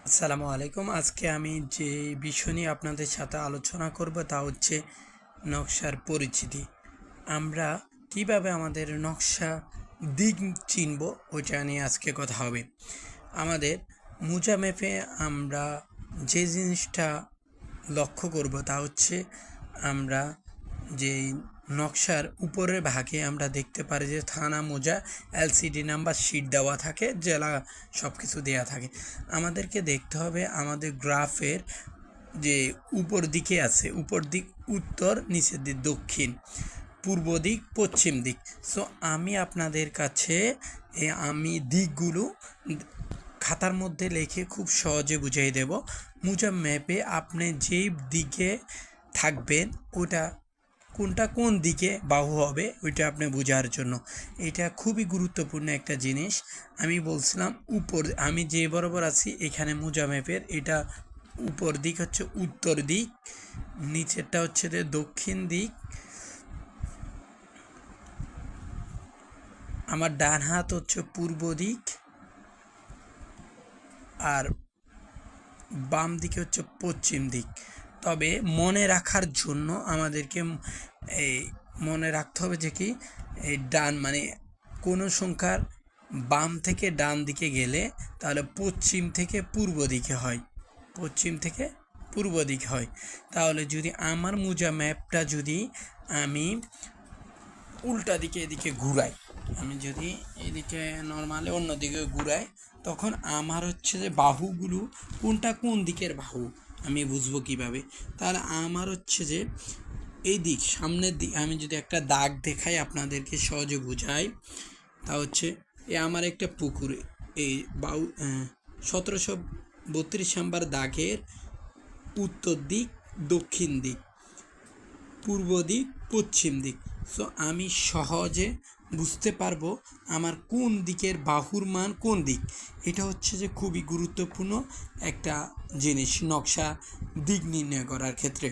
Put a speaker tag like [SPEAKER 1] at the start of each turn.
[SPEAKER 1] আসসালামু আলাইকুম। আজকে আমি যে বিষয় নিয়ে আপনাদের সাথে আলোচনা করব তা হচ্ছে নকশার পরিচিতি। আমরা কিভাবে আমাদের নকশা দিক চিনব ওইটা নিয়ে আজকে কথা হবে। আমাদের মুজা ম্যাপে আমরা যে জিনিসটা লক্ষ্য করব তা হচ্ছে আমরা যেই নকশার উপরের ভাগে আমরা দেখতে পারি যে থানা মোজা এলসিডি নাম্বার শিট দেওয়া থাকে, জেলা সব কিছু দেওয়া থাকে। আমাদেরকে দেখতে হবে আমাদের গ্রাফের যে উপর দিকে আছে, উপর দিক উত্তর, নিচের দিক দক্ষিণ, পূর্ব দিক, পশ্চিম দিক। সো আমি আপনাদের কাছে আমি দিকগুলো খাতার মধ্যে লিখে খুব সহজে বুঝিয়ে দেব। মুজা ম্যাপে আপনি যেই দিকে থাকবেন ওটা কোনটা কোন দিকে বাহু হবে ওইটা আপনি বোঝার জন্য এটা খুবই গুরুত্বপূর্ণ একটা জিনিস। আমি বলছিলাম উপর, আমি যে বরাবর আছি এখানে মুজা ম্যাপের এটা উপর দিক হচ্ছে উত্তর দিক, নিচেরটা হচ্ছে যে দক্ষিণ দিক, আমার ডান হাত হচ্ছে পূর্ব দিক, আর বাম দিকে হচ্ছে পশ্চিম দিক। তবে মনে রাখার জন্য আমাদেরকে এই মনে রাখতে হবে যে কি এই ডান মানে কোনো সংখ্যার বাম থেকে ডান দিকে গেলে তাহলে পশ্চিম থেকে পূর্ব দিকে হয়, পশ্চিম থেকে পূর্ব দিকে হয়। তাহলে যদি আমার মুজা ম্যাপটা যদি আমি উল্টা দিকে এদিকে ঘুরাই, আমি যদি এদিকে নর্মালি অন্যদিকে ঘুরাই, তখন আমার হচ্ছে যে বাহুগুলো কোনটা কোন দিকের বাহু আমি বুঝবো কিভাবে। তাহলে আমার হচ্ছে যে এই দিক সামনের দিক, আমি যদি একটা দাগ দেখাই আপনাদেরকে সহজে বোঝাই, তা হচ্ছে আমার একটা পুকুর, এই বাহু 1732 নাম্বার দাগের উত্তর দিক, দক্ষিণ দিক, পূর্ব দিক, পশ্চিম দিক। সো আমি সহজে বুঝতে পারবো আমার কোন দিকের বাহুর মান কোন দিক। এটা হচ্ছে যে খুবই গুরুত্বপূর্ণ একটা জিনিস নকশা দিক নির্ণয় করার ক্ষেত্রে।